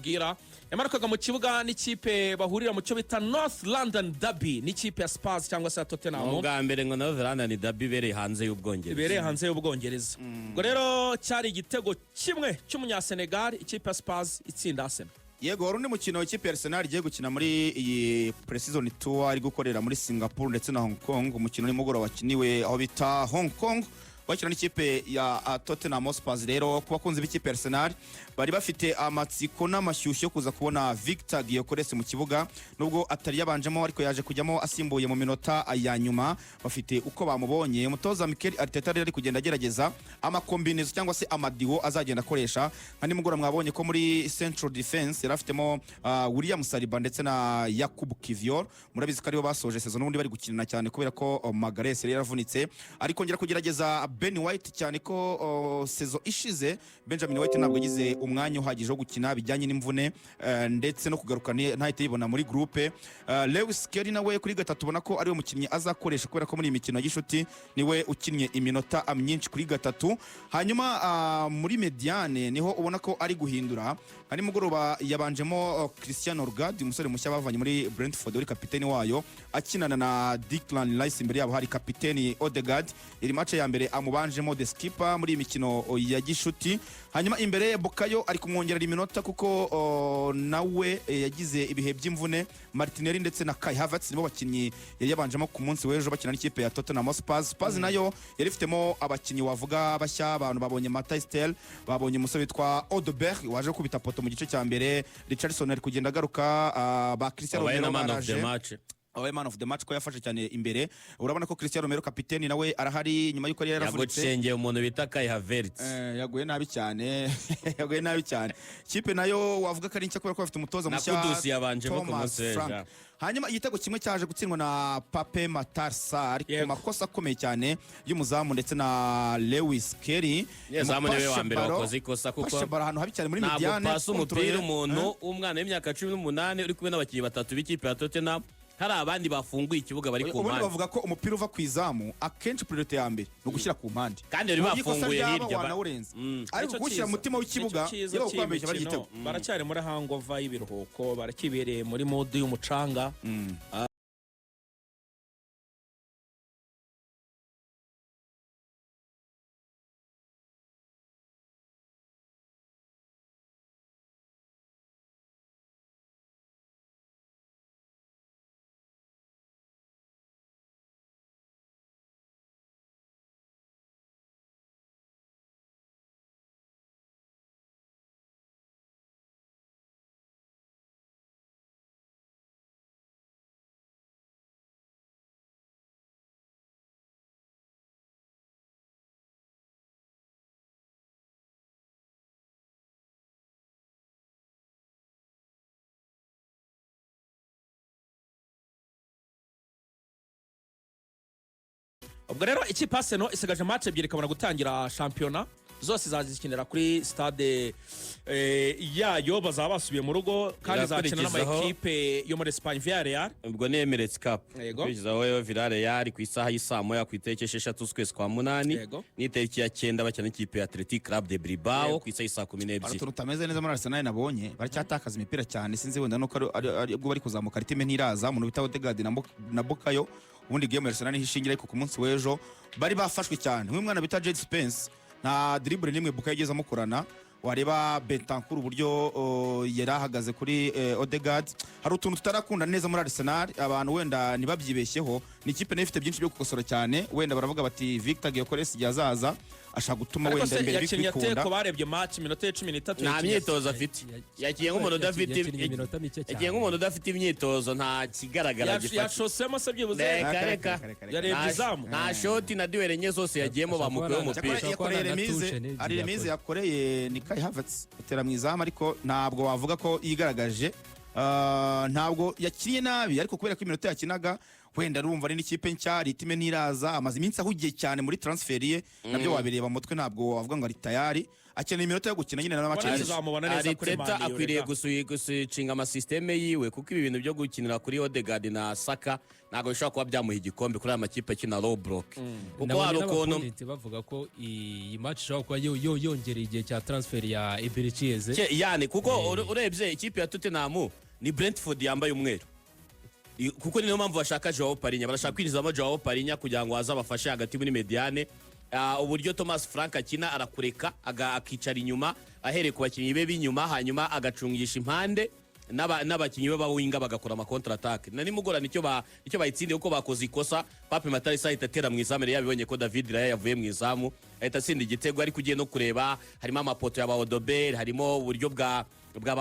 nkubwira yamarukaga mu kibuga n'ikipe bahurira mu cyo bita North London Derby n'ikipe ya Spurs cyangwa se Tottenham. Ubwa mbere ngo North London Derby bereye hanze y'Ubwongereza. Ubwo rero cyari igitego kimwe cy'umunyasenegal ikipe ya Spurs itsinda Arsenal. Yego wari undi mukino w'ikipe ya Arsenal igiye gukina muri iyi pre-season tour ari gukorera muri Singapore ndetse na Hong Kong. Umukino nimugoroba wakiniwe aho bita Hong Kong wakina n'ikipe ya Tottenham Hotspur. Rero ku bakunzi b'ikipe ya Arsenal bari bafite amatsiko n'amashyushyo kuza kubona Victor Gyökeres mu kibuga, nubwo atari yabanjemo ariko yaje kujyamo asimbuye mu minota ya nyuma. Bafite uko bamubonye umutoza Mikel Arteta ari kugenda agerageza amakombinezo cyangwa se amadiwo azagenda akoresha. Nka nimugora mwabonye ko muri Central Defense yarafitemo William Saliba ndetse na Yakub Kivior. Murabizi ko aribo basoje season n'ubundi bari gukinana cyane kubera ko Magalhaes yari yaravunitse, ariko ngera kugerageza Ben White cyane ko season ishize Benjamin White ntabwo yagize umwanya uhagije wo gukina bijyanye n'imvune ndetse no kugaruka ntahite yibona muri groupe. Lewis Kelly nawe kuri gatatu ubona ko ari umukinnyi azakoresha kubera ko muri imikino y'ishuti niwe ukinnye iminota myinshi kuri gatatu. Hanyuma muri mediane niho ubona ko ari guhindura. Hari mugoroba yabanjemo Christian Orgad, umusore mushya bavanye muri Brentford uri kapiteni wayo, akinana na Declan Rice. Imbere yabo hari kapiteni Odegaard. Iri match ya mbere amubanjemo the skipper muri imikino ya gishuti. Hanyuma imbere Bukayo ari kumwongerera iminota kuko nawe yagize ibihe by'imvune. Martinelli ndetse na Kai Havertz nibo bakinnyi yari yabanjemo ku munsi w'ejo bakina n'ikipe ya Tottenham Hotspur. Spurs nayo yari ifitemo abakinnyi wavuga bashya, abantu babonye Matistel, babonye umusore witwa Odeberg waje kubita poto mu gice cya mbere. Richarlison ari kugenda agaruka, ba Cristiano Ronaldo man of the match ko yafashe cyane imbere. Urabona ko Cristiano Romero kapiteni nawe arahari nyuma yuko yari yaravunitse. Yagucengeye umuntu bita Kai Havertz. Yaguye nabi cyane. Yaguye nabi cyane. Kipe nayo wavuga ko ari nshya kubera ko bafite umutoza mushya. Na Kudus yabanjemo ku munsi. Hanyuma igitego kimwe cyaje gutsindwa na Pape Matar Sarr ku makosa akomeye cyane y'umuzamu ndetse na Lewis Kelly. Yezamu niwe wa mbere wakoze ikosa kuko ahantu habi cyane muri mediane. Ntabwo pasi umupira umuntu umwana w'imyaka 18 uri kumwe n'abakinnyi batatu b'ikipe ya Tottenham. Hari abandi bafunguye ikibuga bari ku mpande. Ubundi bavuga ko umupira uva ku izamu akenshi priority ya mbere no gushyira ku mpande. Kandi bari bafunguye hirya ariko gushyira mutima w'ikibuga yo kwambesha bari gitego. Baracyari muri hangover y'ibiruhuko, barakibereye muri mode y'umucanga. Ubwo rero ikipe Arsenal isigaje match ebyiri kabona gutangira shampiyona, zose zazikinira kuri stade yayo. Bazaba basubiye mu rugo kandi zakina n'amakipe yo muri Spain Villarreal. Ubwo ni Emirates Cup kwizaho Villarreal ku isaha y'isamo ya ku itariki 6 z'ukwezi kwa 8 n'itariki ya 9 bakina n'ikipe ya Athletic Club de Bilbao ku isaha y'isa 12. Ariko tutameze neza muri Arsenal nabonye baracyatakaza imipira cyane, sinzi wenda no ubwo bari kuzamuka ritime ntiraza. Umuntu bita Odegaard na Bukayo ubundi game Arsenal hishingira ariko ku munsi w'ejo bari bafashwe cyane. Umwana bita Jed Spence nta dribble nimwe Bukayo yigeze amukorana. Wareba Bentancur uburyo yarahagaze kuri Odegaard. Hari utuntu tutarakunda neza muri Arsenal, abantu wenda nibabyibeshyeho. Ni ikipe n'ifite byinshi byo gukosora cyane, wenda baravuga bati Victor Gyökeres yazaza ashaka gutuma wenda imbere bikunda. Yakinnye barebye match minota 13 nta myitozo afite. Yakiye nk'umuntu udafite imyitozo, nta kigaragara gifata. Yashosemo se byibuze. Yarebye izamu. Nta shoti na duel enye zose yagiyemo bamukuye umupira. Ari remise yakoreye ni Kai Havertz utera mu izamu, ariko ntabwo wavuga ko yigaragaje. Ntabwo yakiriye nabi, ariko kubera ko iminota yakinaga wenda rumva ari n'ikipe nshya ritime ntiraza amaze iminsi ahugiye cyane muri transfer ye nabyo wabireba mutwe ntabwo wavuga ngo ari tayari akeneye iminota yo gukina nyine Arteta akwiriye gusucinga amasysteme yiwe kuko ibi bintu byo gukinira kuri Odegaard na Saka ntabwo bishobora kuba byamuha igikombe kuri aya makipe akina low block kuko hari ukuntu bavuga ko iyi match ishobora kuba yongereye igihe cya transfer ya Iberichieze yani kuko urebye ikipe ya Tottenham ni Brentford yambaye umweru kuko niyo mpamvu bashaka Joao Parinya barashaka kwinjizamo Joao Parinya kugira ngo azabafashe hagati muri mediane uburyo Thomas Frank akina arakureka akicara inyuma ahereye ku bakinnyi be b'inyuma hanyuma agacungisha impande n'abakinnyi be bawinga bagakora ama counter attack na nimugora nicyo bayitsindiye uko bakoze ikosa Pape Matarisa ahita atera mu izamu yabibonye ko David Raya yavuye mu izamu ahita atsinda igitego ariko ugiye no kureba harimo amapoto ya Baodobel harimo uburyo bwa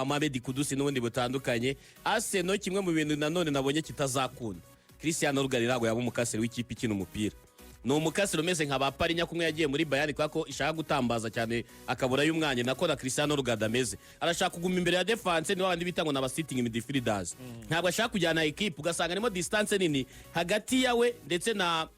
Mohamed Kudusi n'ubundi butandukanye Arsenal kimwe mu bintu nanone nabonye kitazakunda Cristiano Ronaldo ntabwo yaba umukaseri w'ikipe ikina umupira ni umukaseri umeze nka ba Parinya kumwe yagiye muri Bayern kwako ishaka gutambaza cyane akabura y'umwanya nako na Cristiano Ronaldo ameze arashaka kuguma imbere ya defense ni wabandi bitango na sitting midfielders ntabwo ashaka kujyana equipe ugasanga arimo distance nini hagati yawe ndetse na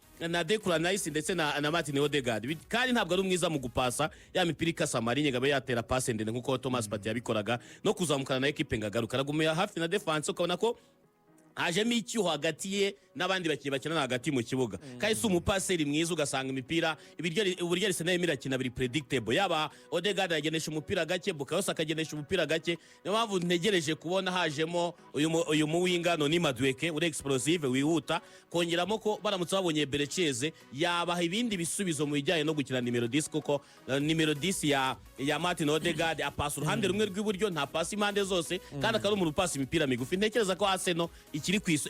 Declan Rice ndetse na Martin Odegaard kandi ntabwo ari umwiza mu gupasa ya mipira ikasa Marinye gabe yatera passe ndende nkuko Thomas Partey yabikoraga no kuzamukana na equipe ngagaruka aragumya hafi na defense ukabona ko hajemo icyuho hagati ye n'abandi bakinnyi bakina hagati mu kibuga kandi si umupaseri mwiza ugasanga imipira uburyo Arsenal irakina biri predictable yaba Odegaard yagenesha umupira gake Bukayo Saka agenesha umupira gake niyo mpamvu ntegereje kubona hajemo uyu muwinga Noni Madueke uri explosive wihuta kongeramo ko baramutse babonye Iberichieze yabaha ibindi bisubizo mu bijyanye no gukina numero 10 kuko numero 10 ya Martin Odegaard apasa uruhande rumwe rw'iburyo nta pasi impande zose kandi akari umuntu upasa imipira migufi ntekereza ko Arsenal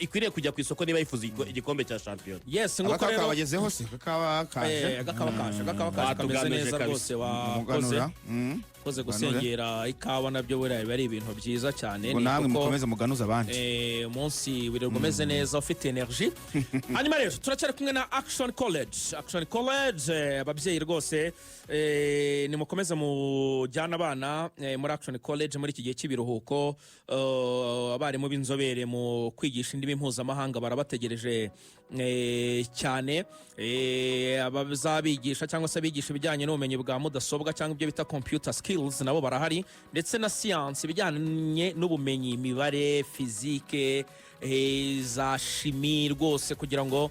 ikwiriye kujya ku isoko niba yifuza igikombe cya champion. Yes, nguko rero kabagezeho se kakaba kaje kameze neza rwose koze gusengera ikawa nabyo bari ibintu byiza cyane ni namwe mukomeze muganuza abandi umunsi wirirwa umeze neza ufite energy hanyuma rero turacyari kumwe na Action College ababyeyi rwose nimukomeze mujyana abana muri Action College muri iki gihe cy'ibiruhuko abarimu b'inzobere mu kwigisha indimi mpuzamahanga barabategereje cyane abazabigisha cyangwa se abigisha ibijyanye n'ubumenyi bwa mudasobwa cyangwa ibyo bita computer skills nabo barahari ndetse na science ibijyanye n'ubumenyi imibare physique za chimie rwose kugira ngo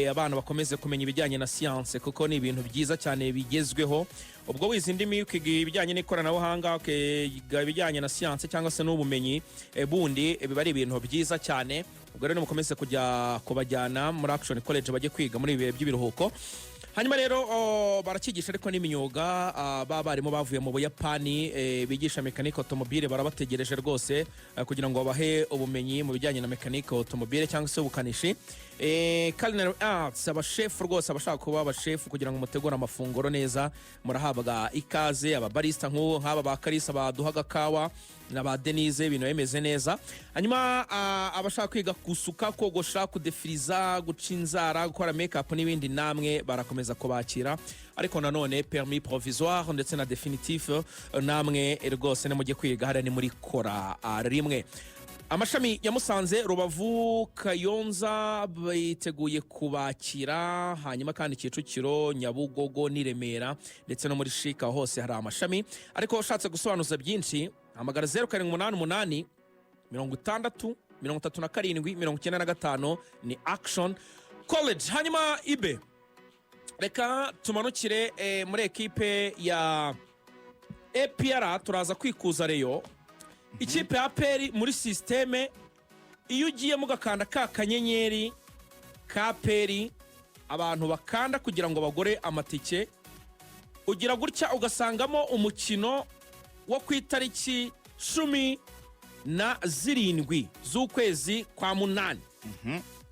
abana bakomeze kumenya ibijyanye na science kuko ni ibintu byiza cyane bigezweho ubwo wize indimi ukiga ibijyanye n'ikoranabuhanga ukiga ibijyanye na science cyangwa se n'ubumenyi bundi biba ari ibintu byiza cyane ubwo rero mukomeze kujya kubajyana muri Action College bajye kwiga muri ibihe by'ibiruhuko hanyuma rero barakigisha ariko n'imyuga barimo bavuye mu Buyapani bigisha mechanic automobile barabategereje rwose kugira ngo babahe ubumenyi mu bijyanye na mechanic automobile cyangwa se ubukanishi culinary arts abashefu rwose abashaka kuba abashefu kugira ngo mutegure amafunguro neza murahabwa ikaze ababarista nk'aba ba Kalisa baduhaga kawa na ba Denise ibintu bimeze neza hanyuma abashaka kwiga gusuka kogosha kudefiriza guca inzara gukora makeup n'ibindi namwe barakomeza kubakira ariko nanone permis provisoire ndetse na definitif namwe rwose nemujye kwiga hari ni muri kora rimwe amashami ya Musanze Rubavu Kayonza biteguye kubakira hanyuma kandi Kicukiro Nyabugogo n'Iremera ndetse no muri Shika hose hari amashami ariko ushatse gusobanuza byinshi hamagara 0788 60 37 95 ni Action College hanyuma ibe reka tumanukire muri ekipe ya APR turaza kwikuza reyo ikipe ya APR muri systeme iyo ugiye mugakanda ka kanyenyeri ka APR abantu bakanda kugira ngo bagore amatike ugira gutya ugasangamo umukino wo ku itariki 17 z'ukwezi kwa munani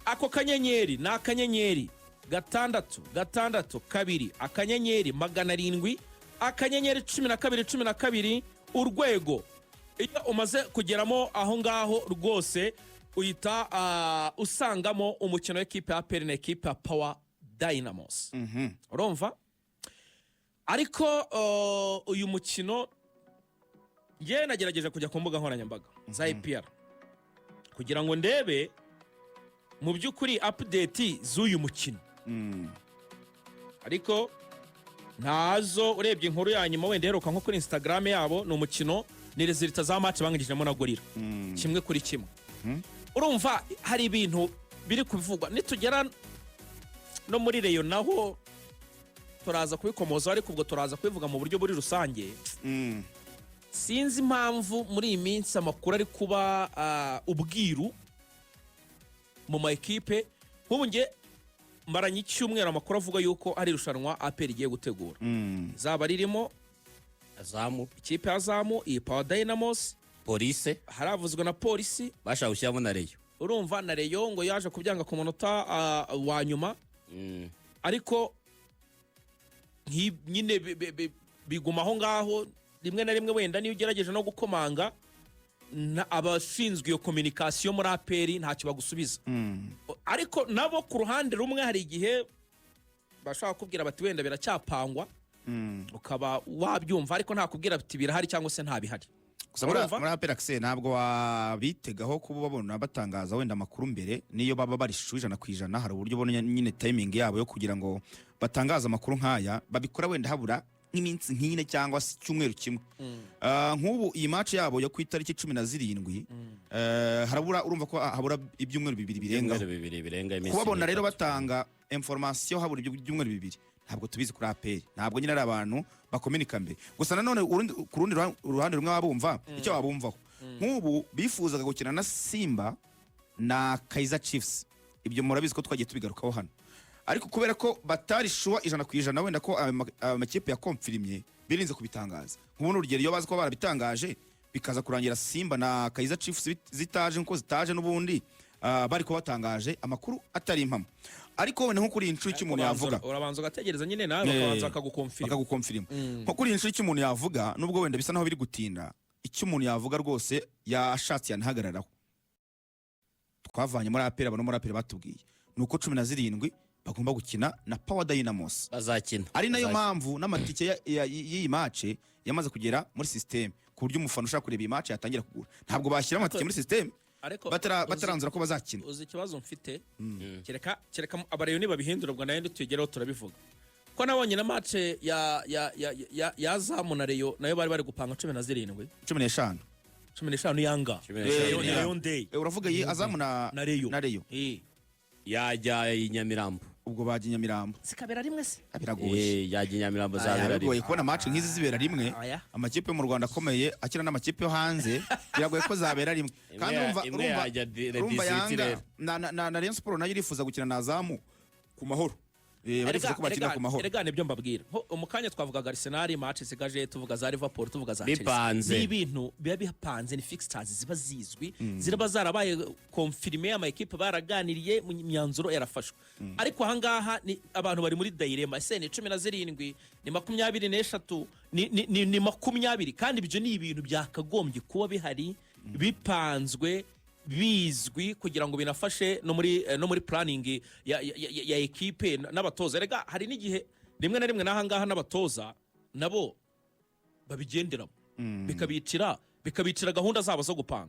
ako kanyenyeri na akanyenyeri 6 kabiri akanyenyeri 700 akanyenyeri 12 urwego iyo umaze kugeramo aho ngaho rwose uhita usangamo umukino w'ikipe ya APR na ekipe ya Power Dynamos urumva ariko uyu mukino ye nagerageje kujya ku mbuga nkoranyambaga za APR kugira ngo ndebe mu by'ukuri update z'uyu mukino ariko ntazo urebye inkuru ya nyuma wenda heruka nko kuri Instagram yabo ni umukino ni resulta za match bangijemo na Gorilla kimwe kuri kimwe urumva hari ibintu biri kuvugwa nitugera no muri Reyo naho turaza kubikomoza ariko ubwo turaza kubivuga mu buryo buri rusange sinzi impamvu muri iyi minsi amakuru ari kuba ubwiru mu ma ekipe nk'ubu nge maranye icyumweru amakuru avuga yuko ari irushanwa APR igiye gutegura zaba ririmo Azamu ikipe Azamu iyi Power Dynamos Police haravuzwe na Polisi bashaka gushyiramo na Reyo urumva na Reyo ngo yaje kubyanga ku munota wa nyuma ariko nyine biguma aho ngaho rimwe na rimwe wenda niyo ugerageje no gukomanga abashinzwe iyo communication muri APR ntacyo bagusubiza ariko nabo ku ruhande rumwe hari igihe bashaka kubwira bati wenda biracyapangwa ukaba wabyumva ariko nta kubwira bati birahari cyangwa se nta bihari gusa muri APR FC ntabwo wabitegaho kuba babona batangaza wenda amakuru mbere niyo baba bari 100% hari uburyo ubona nyine timing yabo yo kugira ngo batangaza amakuru nkaya babikora wenda habura nk'iminsi nk'ine cyangwa se cyumweru kimwe nk'ubu iyi match yabo yo ku itariki 17 harabura urumva ko habura ibyumweru bibiri birenga kubabona rero batanga information habura ibyumweru bibiri ntabwo tubizi kuri APR ntabwo nyine ari abantu bakominika mbere gusa nanone ku rundi ruhande rumwe babumva icyo babumvaho nk'ubu bifuzaga gukina na Simba na Kaizer Chiefs ibyo murabizi ko twagiye tubigarukaho hano ariko kubera ko batari shuwa 100% wenda ko amakipe ya confirmye birinze kubitangaza nk'ubu urugero iyo bazi ko barabitangaje bikaza kurangira Simba na Kaizer Chiefs zitaje nko zitaje n'ubundi bari ko batangaje amakuru atari impamo ariko wenda nko kuri inshuro cy'umuntu yavuga urabanza ugategereza nyine nawe bakabanza bakagukonfirma nko kuri inshuro cy'umuntu yavuga nubwo wenda bisa naho biri gutinda icyo umuntu yavuga rwose yashatse yanahagararaho twavanye muri APR abantu muri APR batubwiye nuko 17 bagomba gukina na Power Dynamos bazakina ari nayo mpamvu n'amatike y'iyi match yamaze kugera muri system ku buryo umufana ushaka kureba iyi match yatangira kugura ntabwo bashyira amatike muri system bataranzura ko bazakina uzi ikibazo mfite kereka abareyo nibabihindura ubwo nayo tuyigeraho turabivuga ko nabonye na match ya Azamu na Reyo nayo bari gupanga 15 yanga uravuga yi Azamu na Reyo yajya Inyamirambo ubwo baje Inyamirambo zikabera rimwe se biragoye yajya Inyamirambo zabera rimwe kubona match nk'izi zibera rimwe amakipe mu Rwanda akomeye akina n'amakipe yo hanze biragoye ko zabera rimwe kandi urumva yanga na Rayon Sport nayo irifuza gukina na Azamu ku mahoro barifuza ko bakina ku mahoro erega nibyo mbabwira umukanya twavugaga Arsenal match zigaje tuvuga za Liverpool tuvuga za Chelsea ni ibintu biba bipanze ni fixtures ziba zizwi ziraba zarabaye confirmé ama equipe baraganiriye mu myanzuro yarafashwe ariko ahangaha ni abantu bari muri dilemma ese ni 17 ni 23 ni 20 kandi ibyo ni ibintu byakagombye kuba bihari bipanzwe bizwi kugira ngo binafashe no muri planning ya equipe n'abatoza rega hari n'igihe rimwe na rimwe nahangaha n'abatoza nabo babigenderamo bikabicira gahunda zabo zo gupanga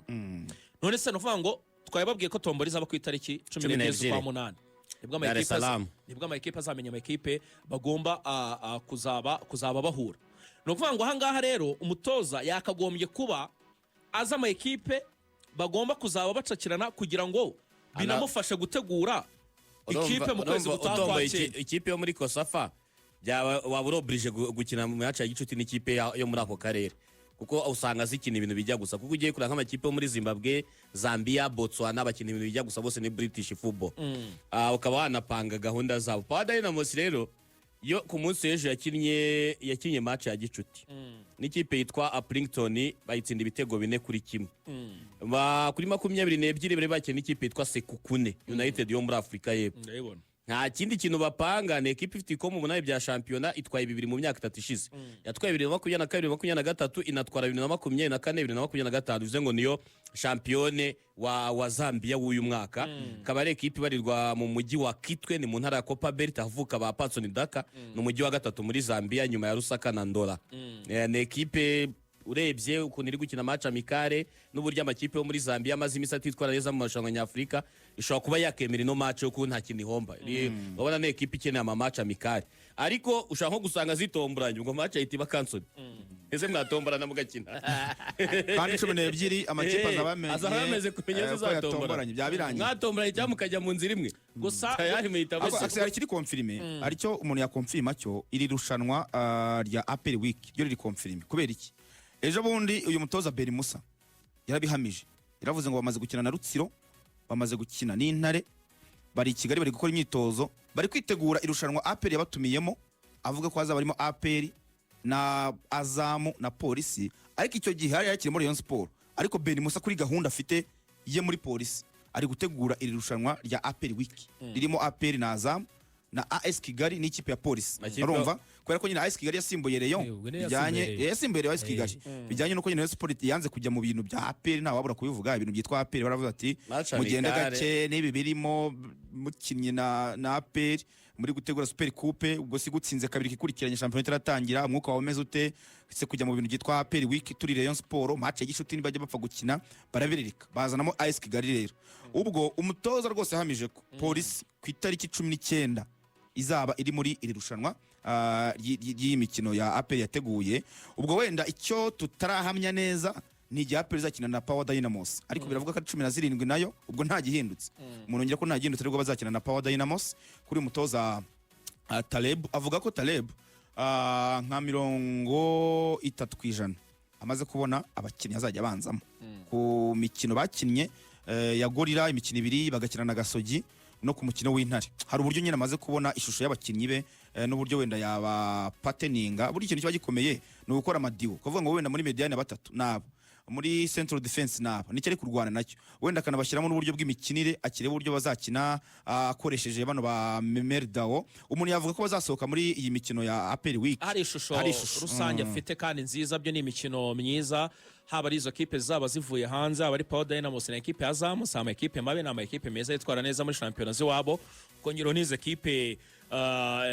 none se novuga ngo twayababwiye ko tombori zaba ku itariki 17 nibwo ama equipe azamenya ama equipe bagomba kuzaba bahura novuga ngo ahangaha rero umutoza yakagombye kuba aza ama equipe bagomba kuzaba bacakirana kugira ngo binamufashe gutegura ikipe mu kwezi gutaha ikipe yo muri Kosafa waba urobrije gukina mu match ya gicuti n'ikipe yo muri ako karere kuko usanga zikina ibintu bijya gusa kuko ugiye kuranga amakipe yo muri Zimbabwe Zambia Botswana bakina ibintu bijya gusa bose ni British football ukaba wanapanga gahunda zabo Power Dynamos rero yo ku munsi w'ejo yakinye match ya gicuti n'ikipe yitwa Appington bayitsinda ibitego 4-1 kuri 22 bari bakina n'ikipe yitwa Sekukune United yo muri Afrika y'Epfo nta kindi kintu bapanga ni equipe ifite ikomo umunani bya shampiyona itwaye 2 mu myaka 3 ishize yatwaye 2022 2023 inatwara 2024 2025 bivuze ngo niyo shampiyone wa Zambia w'uyu mwaka kaba ari equipe barirwa mu mujyi wa Kitwe ni mu ntara ya Copa Belt avuka ba Patson Daka no mujyi wa gatatu muri Zambia nyuma ya Lusaka na Ndola ni equipe urebye ukuntu iri gukina match amicale n'uburyo amakipe yo muri Zambia amaze imisi atitwara neza mu marushanwa nyafurika ishobora kuba yakemera ino match yo kuko nta kintu ihomba urabona ne equipe ikeneye ama match amicale ariko ushaka nko gusanga zitomboranye ubwo match ahita iba cancel ese mwatomborana mugakina kandi 12 amakipe azabamenye kumenya zizatomboranye byabirangiye mwatomboranye cyangwa mukajya mu nzira imwe gusa tayari muhita Axel ari kiri confirme aricyo umuntu ya confirma cyo iri rushanwa rya APR week ryo riri confirme kubera iki ejo bundi uyu mutoza Beri Musa yarabihamije yaravuze ngo bamaze gukina na Rutsiro bamaze gukina n'Intare bari i Kigali bari gukora imyitozo bari kwitegura irushanwa APR yabatumiyemo avuga ko hazaba barimo APR na Azamu na Polisi ariko icyo gihe hari yakiri muri Rayon Sport ariko Beri Musa kuri gahunda afite ye muri Polisi ari gutegura iri rushanwa rya APR week ririmo APR na Azamu na AS Kigali n'ikipe ya Polisi urumva kubera ko nyine AS Kigali yasimbuye Rayon bijyanye yasimbuye AS Kigali bijyanye nuko nyine Sport yanze kujya mu bintu bya APR nta wabura kubivuga ibintu byitwa APR baravuga ati mugende gake n'ibi birimo mukinnye na APR muri gutegura Super Coupe ubwo si gutsinze kabiri kikurikiranye championnat iratangira umwuka wawe meze ute se kujya mu bintu byitwa APR week turi Rayon Sport match y'ishuti nibajya bapfa gukina barabirika bazanamo AS Kigali rero ubwo umutoza rwose yahamije ko Polisi ku itariki 19 izaba iri muri iri rushanwa y'imikino ya APR yateguye ubwo wenda icyo tutarahamya neza ni igihe APR izakina na Power Dynamos ariko biravuga ko 17 nayo ubwo nta gihindutse umuntu ngira ko nta gihindutse rero bazakina na Power Dynamos kuri mutoza Taleb avuga ko Taleb nka 30% amaze kubona abakinnyi azajya banzamo ku mikino bakinnye ya Gorira imikino 2 bagakina na Gasogi no ku mukino w'Intare hari uburyo nyine amaze kubona ishusho y'abakinnyi be n'uburyo wenda yaba pateninga buri kintu kiba gikomeye no gukora amadiwo kuvuga ngo wenda muri mediane batatu nabo muri central defense nabo nicyo ari kurwana nacyo wenda kanabashyiramo n'uburyo bw'imikinire akire uburyo bazakina akoresheje bano ba Memerdao umuntu yavuga ko bazasohoka muri iyi mikino ya APR week hari ishusho rusange afite kandi nziza byo ni imikino myiza haba ari izo kipe zaba zivuye hanze haba ari Power Dynamos na ekipe ya Azamu sama ekipe mabe na ekipe meza yitwara neza muri championnat ziwabo kongero nize ekipe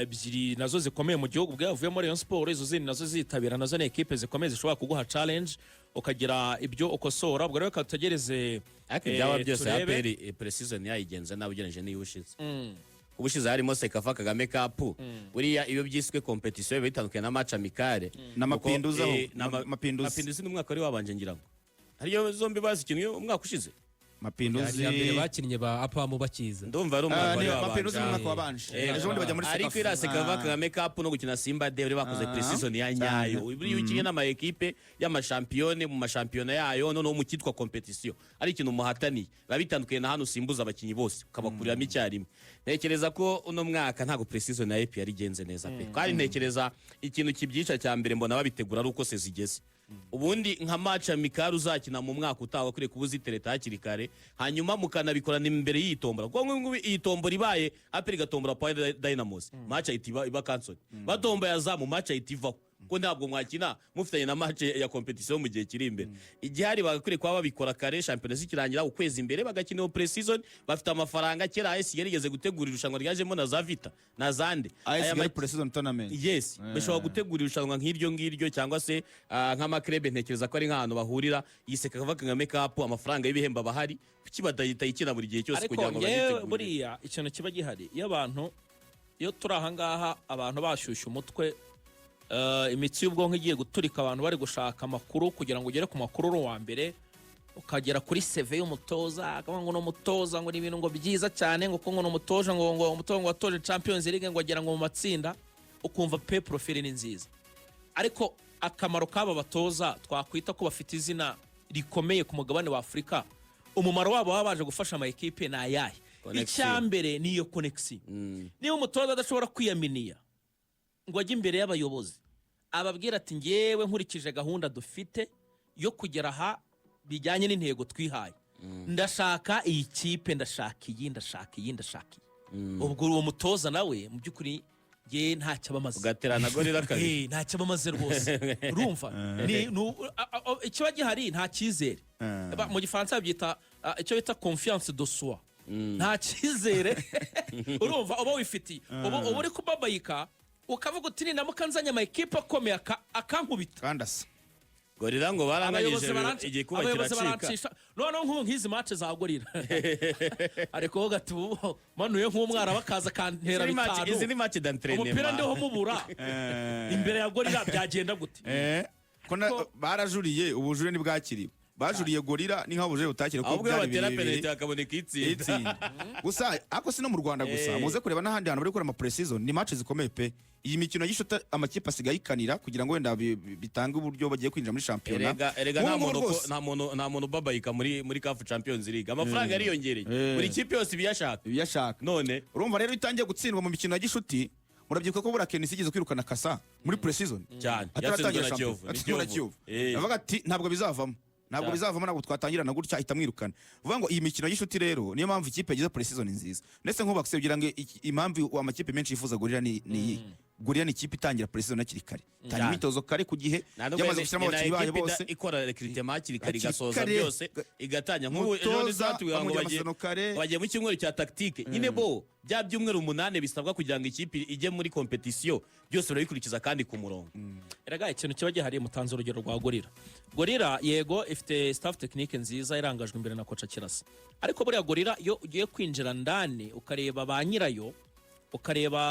ebyiri nazo zikomeye mu gihugu bwavuye muri Rayon Sport izo zindi nazo zitabira nazo ni ekipe zikomeye zishobora kuguha challenge ukagira ibyo ukosora ubwo rero katugereze byaba byose APR precision yayigenza nabugeneje niyo ushize ubushize harimo Sekafa Kagame Cup buriya iyo byiswe competition bitandukanye na match amicale na mapinduzi mapinduzi n'umwaka wari wabanje ngira ngo hariyo zombi bazikinye umwaka ushize mapinduzi ya bakinnye ba apamu bakiza ndumva ari umwaka wari mapinduzi n'umwaka wabanje ejo bundi bajya muri Sekafa ariko ira Sekafa Kagame Cup no gukina Simba de bari bakoze precision ya nyayo buriya ukinye n'ama equipe y'amashampione mu mashampiona yayo none mu kitwa competition ari ikintu muhataniye babitandukanye na hano simbuza abakinyi bose ukabakuriramo icyarimwe ntekereza ko uno mwaka ntago precision na APR yarigenze neza pe kandi ntekereza ikintu kibyica cya mbere mbona babitegura ari uko se zigeze ubundi nka match amicale uzakina mu mwaka utaha kure kubuzitereta hakiri kare hanyuma mukanabikorana imbere y'itombora kuko iyitombora ibaye APR gatombora Power Dynamos match iba cancel batomba yazamu match itivaho ko ntabwo mwakina mufitanye na match ya competition mu gihe kiri imbere igihari bagakure kwa babikora kare championnat zikirangira ukwezi imbere bagakina pre-season bafite amafaranga kera AS yarigeze gutegura irushanwa ryajemo na za Vita na Zande aya pre-season tournament yes bashobora gutegura irushanwa nk'iryo cyangwa se nk'amakrebe ntekereza ko ari nk'ahantu bahurira yiseka kava Kagame Cup amafaranga y'ibihemba bahari kuki badahita ikina buri gihe cyose kugira ngo bayitegure buriya ikintu kiba gihari iyo turi ahangaha abantu bashyushya umutwe imitsi y'ubwonko igiye guturika abantu bari gushaka amakuru kugira ngo ugere ku makuru uri uwa mbere ukagera kuri CV y'umutoza akavuga ngo n'umutoza ngo ni ibintu ngo byiza cyane ngo ngo n'umutoza ngo umutoza ngo watoje Champions League ngo agera ngo mu matsinda ukumva pe profile ni nziza ariko akamaro k'aba batoza twakwita ko bafite izina rikomeye ku mugabane wa Afurika umumaro wabo babaje gufasha ama equipe na ayahe icyambere niyo connection niyo umutoza adashobora kwiyaminiya ngo ajye imbere y'abayobozi ababwira ati ngewe nkurikije gahunda dufite yo kugera aha bijyanye n'intego twihaye ndashaka iyi kipe ndashaka iyi ubwo uwo mutoza nawe mu by'ukuri nge ntacyo abamaze ugaterana gorira kabiri ntacyo abamaze rwose urumva ikiba gihari nta cyizere mu gifaransa byita icyo bita confiance de soi nta cyizere urumva uba wifitiye uba uri kubabayika ukavuga uti ninamuka nzanye ama ekipe akomeye akankubita kandasa gorira ngo baranganyije igihe kuba kiracika none nk'ubu nk'izi match za gorira ariko ho gatubo manuye nk'umwara bakaza kantera bitanu izi ni match d'entraînement umupira ndiho mubura imbere ya gorira byagenda gute barajuriye ubujure ntibwakiriwe bajuriye gorira ni nka buje butakire ko byari batera penalty akaboneka itsinda gusa ako si no mu Rwanda gusa muze kureba n'ahandi hantu bari gukora ama pre-season ni match zikomeye pe iyi mikino y'ishota amakipe asigaye ikanira kugira ngo wenda bitange uburyo bagiye kwinjira muri championnat erega nta muntu babayika muri CAF Champions League amafaranga yariyongereye buri kipe yose ibiyashaka none urumva rero itangiye gutsindwa mu mikino ya gishuti murabyibuka ko bura Kenisi igeze kwirukana Kasa muri pre-season cyane ataratangira Kiyovu navuga ati ntabwo bizavamo ntabwo twatangirana gutya ahita mwirukana vuga ngo iyi mikino y'ishuti rero niyo mpamvu ikipe yagize pre-season nziza ndetse nk'ubakse kugira ngo impamvu amakipe menshi yifuza gorira ni gorira ni ikipe itangira pre-season hakiri kare tangira imitozo kare ku gihe yamaze gushyiramo abakinnyi bayo bose ikora recruitment hakiri kare igasoza byose igatanya nk'ubu ejo zatubwira ngo bagiye mu cyumweru cya tactique nyine bo bya byumweru 8 bisabwa kugira ngo ikipe ijye muri competition byose barabikurikiza kandi ku murongo erega ikintu kiba gihari mutanze urugero rwa gorira yego ifite staff technique nziza irangajwe imbere na kocha Kirasa ariko buriya gorira iyo ugiye kwinjira ndani ukareba ba nyirayo ukareba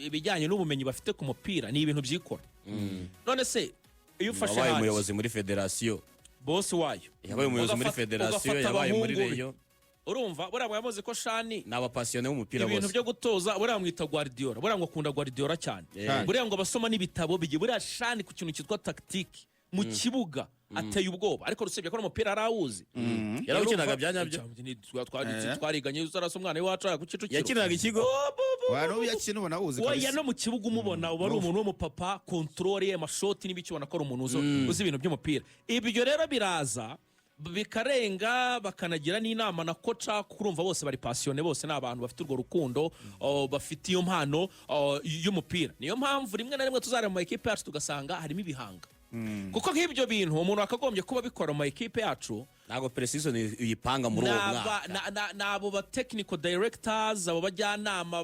ibijyanye n'ubumenyi bafite ku mupira ni ibintu byikora none se iyo ufashe yabaye umuyobozi muri federation boss wayo yabaye umuyobozi muri federation yabaye muri Rayon urumva buriya mwamuzi ko Shani n'abapassionné b'umupira bose ibintu byo gutoza buriya mwita Guardiola buriya ngo akunda Guardiola cyane buriya ngo basoma n'ibitabo bigiye buriya Shani ku kintu cyitwa tactique mu kibuga ateye ubwoba ariko rusebye ko n'umupira arawuzi yarawukinaga byanyabyo twariganye uzarasa umwana w'iwacu ku Kicukiro yakinaga ikigo wano yakina ubona wuzi oya no mu kibuga umubona uba ari umuntu w'umupapa controle amashoti n'ibiki ubona ko ari umuntu uzi ibintu by'umupira ibyo rero biraza bikarenga bakanagira n'inama na koca kurumva bose bari passionné bose n'abantu bafite urwo rukundo bafite iyo mpano y'umupira niyo mpamvu rimwe na rimwe tuzareba mu equipe yacu tugasanga harimo ibihanga kuko nk'ibyo bintu umuntu akagombye kuba bikora mu equipe yacu ntago pre-season uyipanga muri uwo mwaka nabo ba technical directors abo bajyanama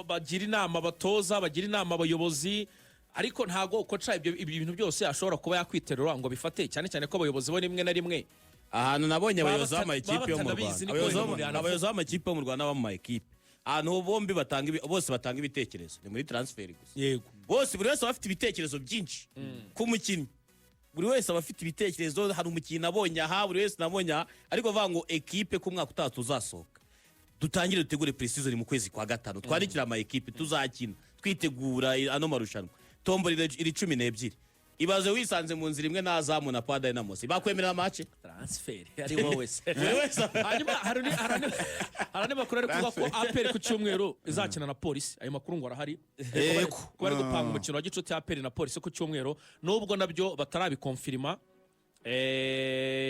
bagira inama batoza bagira inama abayobozi ariko ntago koca ibyo bintu byose ashobora kuba yakwiterura ngo bifate cyane cyane ko abayobozi bo rimwe na rimwe ahantu nabonye abayobozi b'amakipe yo mu Rwanda abayobozi b'amakipe yo mu Rwanda b'ama equipe ahantu bombi bose batanga ibitekerezo ni muri transfer gusa yego bose buri wese afite ibitekerezo byinshi ku mukinnyi buri wese afite ibitekerezo hari umukinnyi abonye aha buri wese nabonye aha ariko bavuga ngo equipe ku mwaka utaha tuzasohoka dutangire dutegure pre-season mu kwezi kwa gatanu twandikira ama equipe tuzakina twitegura ano marushanwa tombo iri 12 ibaze wisanze mu nzira imwe nazamu na Pada Dynamos bakwemerera match transfer ari wowe hanyuma harane makuru ari kuvuga ko APR ku cyumweru izakina na polisi ayo makuru ngo arahari ko bari gupanga umukino wa gicuti APR na polisi ku cyumweru nubwo nabyo batarabikonfirma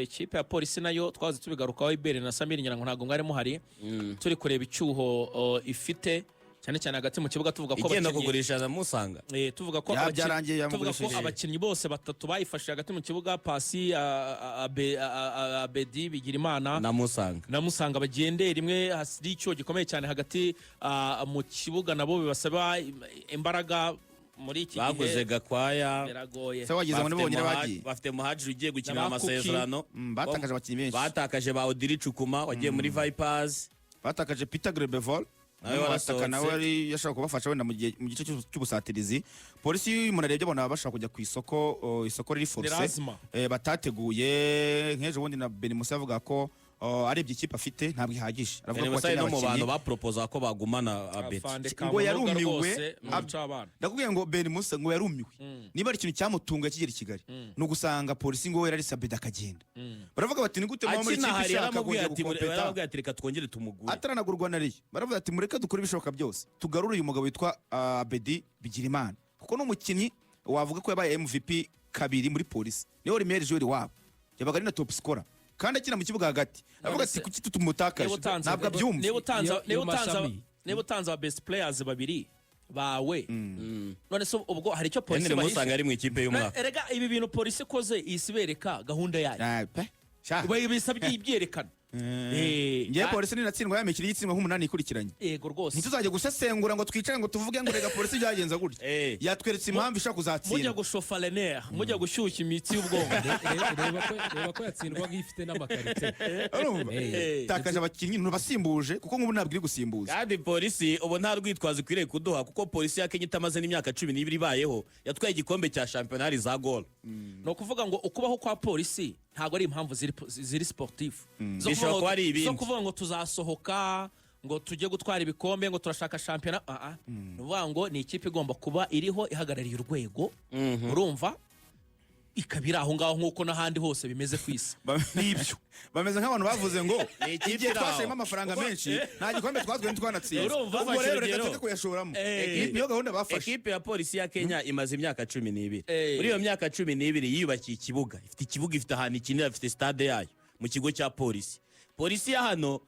ikipe ya polisi nayo twaze tubigarukaho Ibere na Samir nyirango ntago ngari muhari turi kureba icyuho ifite cyane cyane hagati mu kibuga tuvuga ko igenda kugurisha na Musanga tuvuga ko abakinnyi bose batatu bayifashije hagati mu kibuga Pasi Abedi Bigirimana na Musanga bagendeye rimwe hasiri icyo gikomeye cyane hagati mu kibuga nabo bibasaba imbaraga muri iki gihe baguze Gakwaya se wagize ngo nibonye bagiye bafite Muhajiri ugiye gukina amasezerano batakaje abakinnyi benshi batakaje ba Odiri Cukuma wagiye muri Vipers batakaje Peter Grebevol nawe ari yashaka kubafasha wenda mu gice cy'ubusatirizi polisi munarebye abona bashaka kujya ku isoko riri force batateguye nk'ejo bundi na Benimusa avuga ko arebye ikipe afite ntabwo ihagije aravuga ko akeneye mu bantu bapropoza ko bagumana Abeti ngo yarumiwe ndakubwiye ngo Benimusa ngo yarumiwe niba ari ikintu cyamutunga kigera i Kigali no gusanga polisi ngo yari Sabeda akagenda baravuga bati ni gute mu muri ikipe ishaka kujya gukompeta ati reka twongere tumugure ataranagurwa na riye baravuga ati mureke dukore ibishoboka byose tugarure uyu mugabo witwa Abedi Bigirimana kuko n'umukinnyi wavuga ko yabaye MVP kabiri muri polisi niwe Rimere Joel wabo yabaga ari na top scorer kandi akina mu kibuga hagati avuga ati kuki tutumutakaje ntabwo abyumva niba utanze aba best players babiri bawe none so ubwo hari icyo polisi Musanga ari mu ikipe y'umwaka erega ibi bintu polisi koze isibereka gahunda yayo bisabye ibyerekana ngiye polisi ninatsindwa ya mikiri yitsindwa nk'umunani ikurikiranye yego rwose ntituzajya gusesengura ngo twicare ngo tuvuge ngo rega polisi byagenza gutya yatweretse impamvu ishaka mujya kuzatsinda gushofa renere mujya gushyushya imitsi y'ubwonko reba ko yatsindwa nk'ifite n'amakarite takaje abakinnyi ntubasimbuje kuko nk'ubu ntabwo iri gusimbuza kandi polisi ubu nta rwitwazo ikwiriye kuduha kuko polisi ya Kenya itamaze n'imyaka 12 ibayeho yatwaye igikombe cya shampiyona za gol. ni ukuvuga ngo ukubaho kwa polisi ntabwo ari impamvu ziri sportif bishobora kuba ari ibindi zo kuvuga ngo tuzasohoka ngo tujye gutwara ibikombe ngo turashaka shampiyona ni ukuvuga ngo ni ikipe igomba kuba iriho ihagarariye urwego urumva ikaba iri aho ngaho nk'uko n'ahandi hose bimeze ku isi n'ibyo bameze nk'abantu bavuze ngo igihe twashayemo amafaranga menshi nta gikombe twatwaye ntitwanatsinda ubwo rero reka tujye kuyashoramo niyo gahunda bafashe. Ekipe ya polisi ya Kenya imaze imyaka 12 muri iyo myaka 12 yiyubakiye ikibuga ifite ahantu ikinira ifite stade yayo mu kigo cya polisi ya hano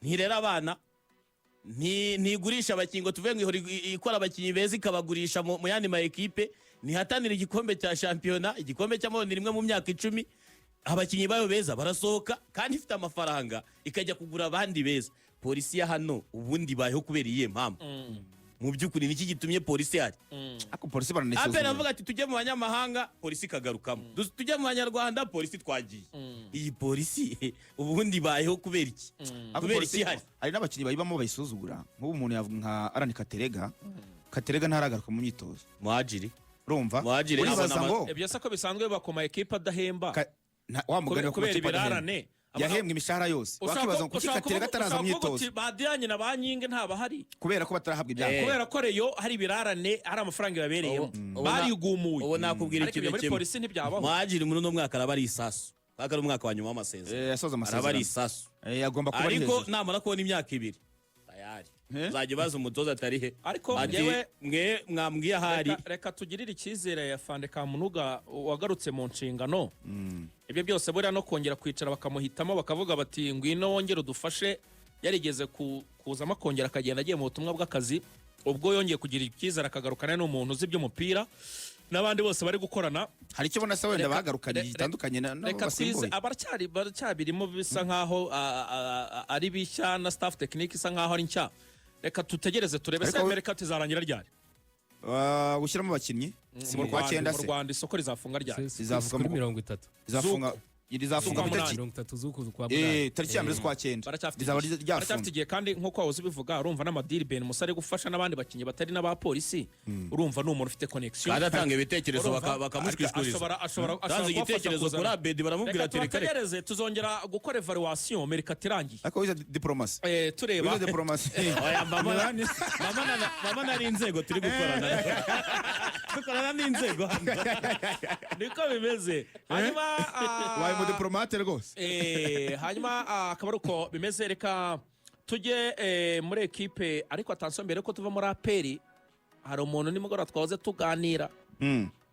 ntirera abana ntigurisha abakinnyi ngo tuvuge ngo ikora abakinnyi beza ikabagurisha mu yandi ma ekipe ntihatanira igikombe cya shampiyona igikombe cy'amahoro rimwe mu myaka 10 abakinnyi bayo beza barasohoka kandi ifite amafaranga ikajya kugura abandi beza. Polisi ya hano ubundi bayeho kubera iyihe mpamvu mu by'ukuri niki gitumye polisi yari ako polisi baranesuzuma apera avuga ati tujye mu banyamahanga polisi kagarukamo tujye mu banyarwanda polisi twagiye iyi polisi ubundi bayeho kubera iki kubera iki hari n'abakinnyi bayibamo bayisuzugura nk'ubu umuntu yavuga nka Arani Katerega ntaragaruka mu myitozo muhajiri urumva uribaza ngo ibyo sako bisanzwe bakoma ekipe adahemba wa mugani kubera ibirarane yahembwe imishahara yose wakibaza ngo kuki Katerega ataraza mu myitozo badiyanye na banyinge ntabahari kubera ko batarahabwa ibyangombwa kubera ko reyo hari ibirarane hari amafaranga yabereyemo barigumuye ubu nakubwira ikintu muri polisi ntibyabaho muhajiri muri uno mwaka araba ari isasu kandi ari umwaka wa nyuma w'amasezerano yasoza amasezerano araba ari isasu agomba kuba ariko namara kubona imyaka 2 tayari uzajya baza umutoza atari he ariko mwe mwambwiye ahari reka tugirire icyizere ya Fande Kamunuga wagarutse mu nshingano ibyo byose buriya no kongera kwicara bakamuhitamo bakavuga bati ngwino wongere udufashe yarigeze kuzamo akongera akagenda agiye mu butumwa bw'akazi ubwo yongeye kugira icyizere akagarukana n'umuntu uzi iby'umupira n'abandi bose bari gukorana hari icyo bona se wenda bagarukanye gitandukanye n'abasimbuye baracyabirimo bisa nkaho ari bishya na staff technique isa nkaho ari nshya reka tutegereze turebe se Amerika tizarangira ryari gushyiramo abakinnyi mu kwa 9 se mu Rwanda isoko rizafunga ryari rizafunga muri 30 rizafunga irizafunga ku itariki 30 z'ukwezi kwa munani tariki ya mbere z'ukwa 9 rizaba baracyafite igihe kandi nk'uko wahoze ubivuga urumva n'amadiri Ben Musare gufasha n'abandi bakinnyi batari n'abapolisi urumva ni umuntu ufite connection kandi atanga ibitekerezo bakamushwishuriza ashobora igitekerezo kuri Abedi baramubwira ati reka tugereze tuzongera gukora evaluation Amerika tirangiye ariko wiza diplomasi tureba wiza diplomasi mama nari inzego turi gukorana dukorana n'inzego niko bimeze hanyuma mu diplomate rwose hanyuma akaba ari uko bimeze reka tujye muri ekipe ariko atansiyo mbere ko tuva muri APR hari umuntu nimugoroba twahoze tuganira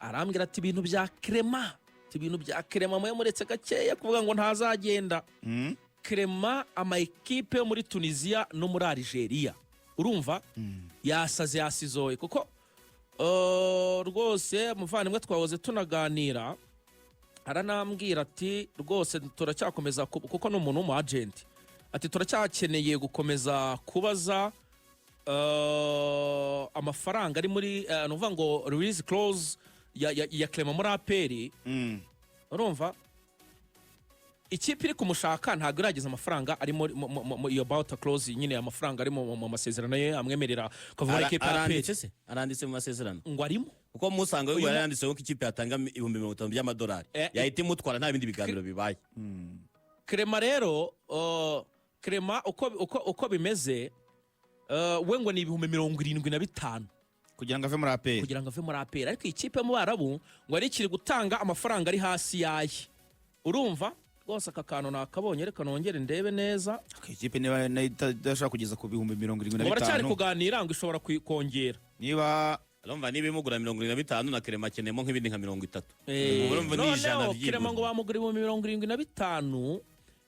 arambwira ati ibintu bya Clement mwe muretse gakeya kuvuga ngo ntazagenda Clement ama ekipe yo muri Tunisia no muri Algeria urumva yasaze yasizoye kuko rwose muvandimwe twahoze tunaganira aranambwira ati rwose turacyakomeza kuko ni umuntu w'umu agent ati turacyakeneye gukomeza kubaza amafaranga ari muri nuvuga ngo release clause ya Clement muri APR urumva ikipe iri kumushaka ntabwo irageza amafaranga ari muri iyo about clause nyine amafaranga ari mu masezerano ye amwemerera kuva muri ekipe APR aranditse mu masezerano ngo arimo uko musanga we yaranditse ko ikipe yatanga $50,000 by'amadolari yahita imutwara nta bindi biganiro bibaye. Clement rero Clement uko bimeze we ngo ni $75,000 kugira ngo ave muri APR ariko ikipe mu Barabu ngo ari kiri gutanga amafaranga ari hasi yaye urumva rwose aka kantu nakabonye reka nongere ndebe neza ikipe niba idashaka kugeza ku $75,000 baracyari kuganira ngo ishobora kongera niba urumva niba imugura 75 na Clement akenemo nk'ibindi nka 30 urumva ni ijana by'ibintu Clement ngo bamugura 75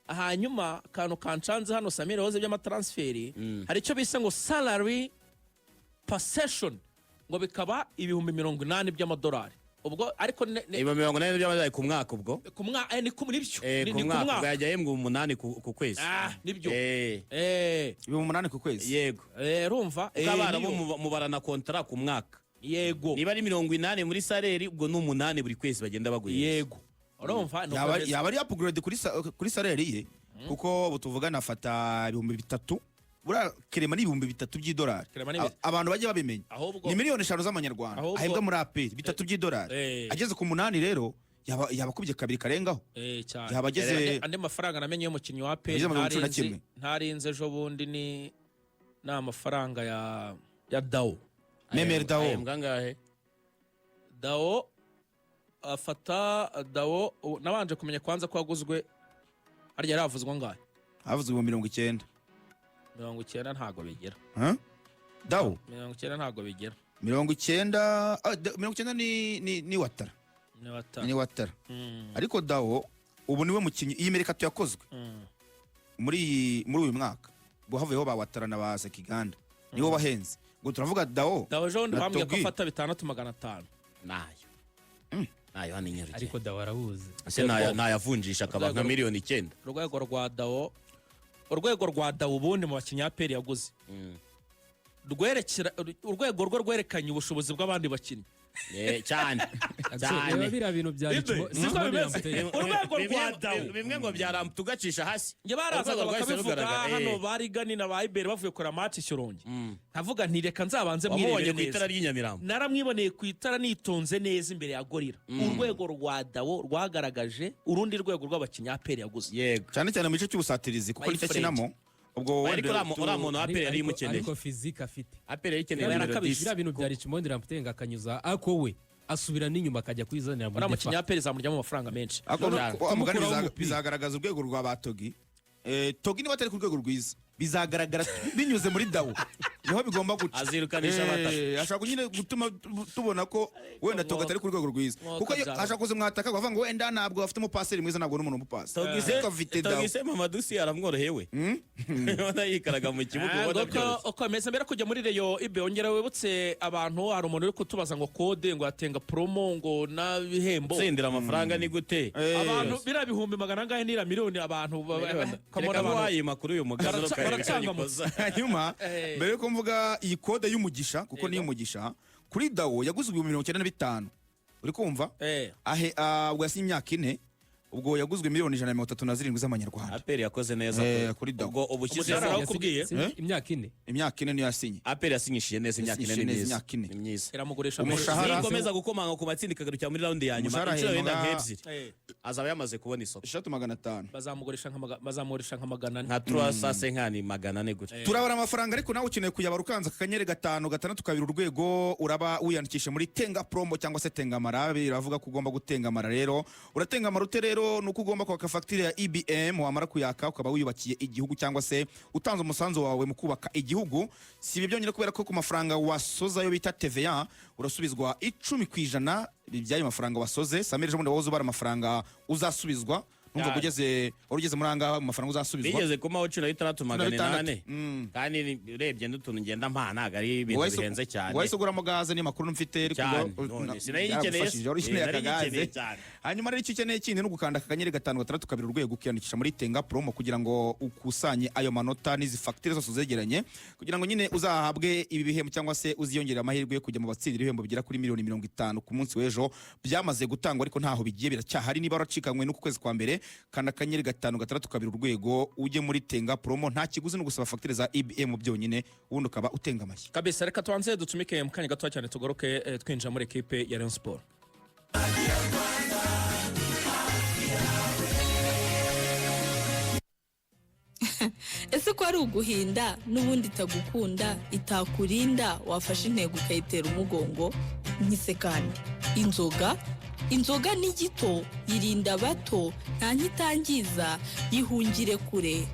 hanyuma kantu kancanze hano Samir hoze by'amatransferi hari icyo bise ngo salary per session ngo bikaba $80,000 by'amadolari ubwo ariko iba 40 by'amadolari ku mwaka ubwo ku mwaka ni muri byo ku mwaka bwajya yembwa 8 ku kwezi nibyo ibi 8 ku kwezi yego urumva ukabara bo mubarana kontra ku mwaka yego niba ari 80 muri salary ubwo ni 8 buri kwezi bagenda baguye yego urumva yaba ari upgrade kuri salary ye kuko butuvugana afata 3,000 bura kerema ni 3,000 by'idolari abantu bajye babimenya ni miliyoni 5 z'amanyarwanda ahembwa muri APR 3 by'idolari ageze ku 8 rero yaba kubye kabiri karengaho yaba ageze andi mafaranga namenye y'umukinnyi wa APR ntarinze ejo bundi ni amafaranga ya Dao Memer Dao ahembwa ngahe Dao afata Dao nabanje kumenya kwanza ko yaguzwe harya yaravuzwa ngahe havuzwe 90 90 ntago bigera Dao 90 ntago bigera 90 ni watara ni watara ariko Dao ubu niwe mukinyi iyi merekato yakozwe muri uyu mwaka ngo havuyeho ba watara na ba Sekiganda nibo bahenze ngo turavuga Dao ejo ndi bambye ko afata 6,500 nayo hano inyarugenge ariko Dao arabuze ase nayavunjisha akaba nka miliyoni 9 urwego rwa Dao ubundi mu bakinnyi APR yaguze urwego rwo rwerekanye ubushobozi bw'abandi bakinnyi cyane cyane bira bintu bya urwego rwa Dao bimwe ngo byarampa tugacisha hasi nge barazaga bakabivuga hano barigani na bayibere bavuye kora match Shyorongi nkavuga nti reka nzabanze mwirebe ku itara ry'inyamirambo naramwiboneye ku itara nitonze neza imbere ya gorira urwego rwa Dao rwagaragaje urundi rwego rw'abakinnyi APR yaguze yego cyane cyane mu gice cy'ubusatirizi kuko nicyo kinamo ubwo ariko uramuntu APR yari imukeneye ariko physique afite APR yari ikeneye bira bintu bya Richmond Ramputenga akanyuza ako we asubira n'inyuma akajya kwizanira muri defa amukinnyi zamurya mu mafaranga menshi amugani bizagaragaza urwego rwa batogi Togi niba atari ku rwego rwiza bizagaragara binyuze muri Dao niho bigomba guca azirukanisha abataka ashaka nyine gutuma tubona ko wenda Togi atari ku rwego rwiza kuko ashaka kuzimwataka bavuga ngo wenda ntabwo afite umupaseri mwiza ntabwo n'umuntu umupaseri Togi se Mamadou Si aramworohewe ubona yikaraga mu kibuga ubona byose uko ameze mbere kujya muri Reyo ibe ongera wibutse abantu hari umuntu uri kutubaza ngo kode ngo atenga promo ngo na bihembo tsindira amafaranga ni gute abantu bira bihumbi 100 n'ira miliyoni abantu kamora abantu makuru uyu mugano hanyuma mbere yuko mvuga iyi kode y'umugisha kuko ni y'umugisha kuri Dao yaguzwe 95 uri kumva ubwo yasinye imyaka 4 ubwo yaguzwe miliyoni 137 z'amanyarwanda APR yakoze neza kuri Dao ubwo ubushyize yarakubwiye imyaka 4 niyo yasinye APR yasinyishije neza imyaka 4 ni myiza iramugurisha umushahara ikomeza gukomanga ku matsinda ikagarukira muri round ya nyuma inshuro yenda nk'ebyiri azaba yamaze kubona isoko 5,500 bazamugurisha nka 400 nka 350 400 gutyo turabara amafaranga ariko nawe ukeneye kuyabara ukanza akanyere 5 urwego uraba wiyandikisha muri Tenga Promo cyangwa se Tenga Marabe iravuga ko ugomba gutengamara rero uratenga marute rero nuko ugomba kwaka fagitire ya IBM wamara kuyaka ukaba wiyubakiye igihugu cyangwa se utanze umusanzu wawe mu kubaka igihugu si ibyo byonyine kubera ko ku mafaranga wasoza yo bita TVA urasubizwa 10% by'ayo mafaranga wasoze Samir ejo bundi wahoze ubara amafaranga uzasubizwa numva ugeze muri anga mu mafaranga uzasubizwa bigeze ku maho 6,800 kandi urebye n'utuntu ngenda mpana gari ibintu bihenze cyane wese ugura gaze ni makuru mfite ariko sinayikeneye hanyuma rero icyo ukeneye kindi no gukanda akanyere 5 urwego ukiyandikisha muri Tenga Promo kugira ngo ukusanye ayo manota n'izi fagitire zose uzegeranye kugira ngo nyine uzahabwe ibi bihembo cyangwa se uziyongera amahirwe yo kujya mu batsindira ibihembo bigera kuri miliyoni 50 ku munsi w'ejo byamaze gutangwa ariko ntaho bigiye biracyahari niba waracikanywe no ku kwezi kwa mbere kandi akanyeri 5 urwego ujye muri Tenga Promo nta kiguzi no gusaba fagitire za IBM byonyine ubundi ukaba utenga amashyi kabisa reka twanze dutumike mu kanya gato cyane tugoroke twinjira muri equipe ya Rayon Sport ese ko ari uguhinda n'ubundi itagukunda itakurinda wafashe intego ukayitera umugongo nk'isekandi inzoga ni gito yirinda bato nta nkitangiza yihungire kure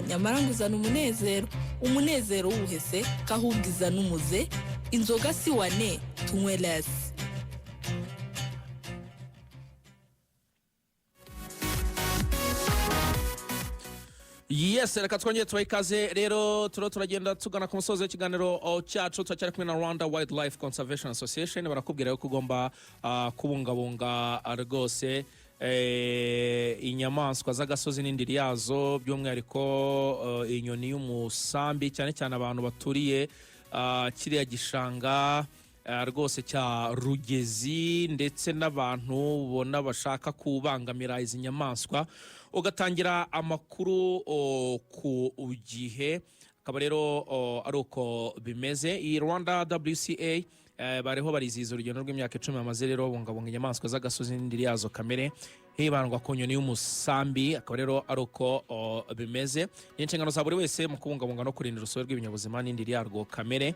nyamara nguzana umunezero wuhese kahubwiza n'umuze inzoga si wane tunywe lesi Yes, reka twongere tubahe ikaze rero turagenda tugana ku musozi w'ikiganiro cyacu turacyari kumwe na Rwanda Wildlife Conservation Association barakubwira ko ugomba kubungabunga rwose inyamaswa z'agasozi n'indiri yazo by'umwihariko inyoni y'umusambi cyane cyane abantu baturiye kiriya gishanga rwose cya Rugezi ndetse n'abantu ubona bashaka kubangamira izi nyamaswa ugatangira amakuru ku gihe akaba rero ari uko bimeze. iyi Rwanda WCA bariho barizihiza urugendo rw'imyaka 10 bamaze rero bungabunga inyamaswa z'agasozi n'indiri yazo kamere hibandwa ku nyoni y'umusambi akaba rero ari uko bimeze. N'inshingano za buri wese mu kubungabunga no kurinda urusobe rw'ibinyabuzima n'indiri yarwo kamere.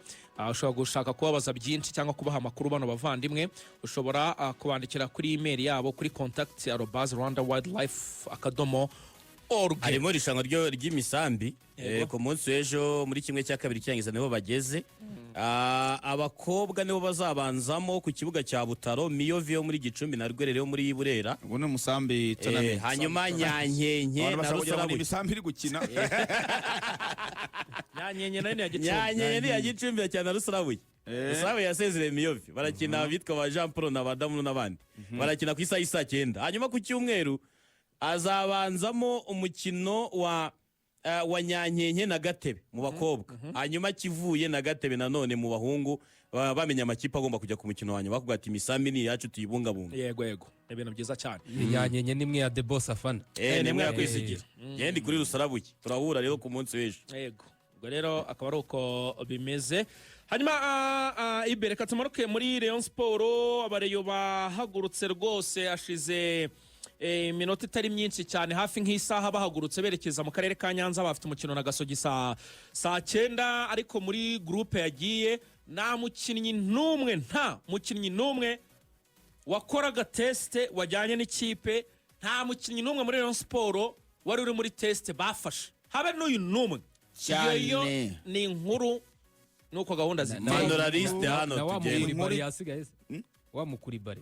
Ushobora gushaka kubabaza byinshi cyangwa kubaha amakuru bano bavandimwe ushobora kubandikira kuri email yabo kuri contact@rwandawildlife.org. harimo irushanwa ry'imisambi ku munsi w'ejo muri kimwe cya kabiri cyangiza niho bageze. Abakobwa nibo bazabanzamo ku kibuga cya Butaro, Miyovi yo muri Gicumbi na Rwerere yo muri Burera. Ubwo ni umusambi toname. Hanyuma Nyankenke na Rusarabuye. Imisambi iri gukina. Nyanyenye nani ya Gicumbi. Nyankenke ni ya Gicumbi cyane na Rusarabuye. Rusarabuye yasezereye Miyovi. Barakina abitwa ba Jean Paul na Badamu n'abandi. Barakina ku isaha 9. Hanyuma ku cyumweru azabanzamo umukino wa Nyankenke na Gatebe mu bakobwa. Hanyuma kivuye na Gatebe nanone mu bahungu bamenya amakipe agomba kujya ku mukino wanyu bakuga ati imisambi ni yacu tuyibungabunga. Yego ibintu byiza cyane. Nyankenke nimwe ya The Boss afana. Nimwe yakwisigira. Yendi kuri Rusarabuye turahura rero ku munsi w'ejo. Yego ubwo rero akaba ari uko bimeze. Hanyuma ibere katumaruke muri Rayon Sport abareyo bahagurutse rwose ashize minota itari myinshi cyane hafi nk'isaha bahagurutse berekeza mu karere ka Nyanza bafite umukino na Gasogi saa 9 ariko muri groupe yagiye nta mukinnyi n'umwe wakoraga teste wajyanye n'ikipe, nta mukinnyi n'umwe muri Rayon Sport wari uri muri teste bafashe habe n'uyu n'umwe. Iyo ni inkuru nuko gahunda Mandoraliste hano tugende yasigaye wa mukuribare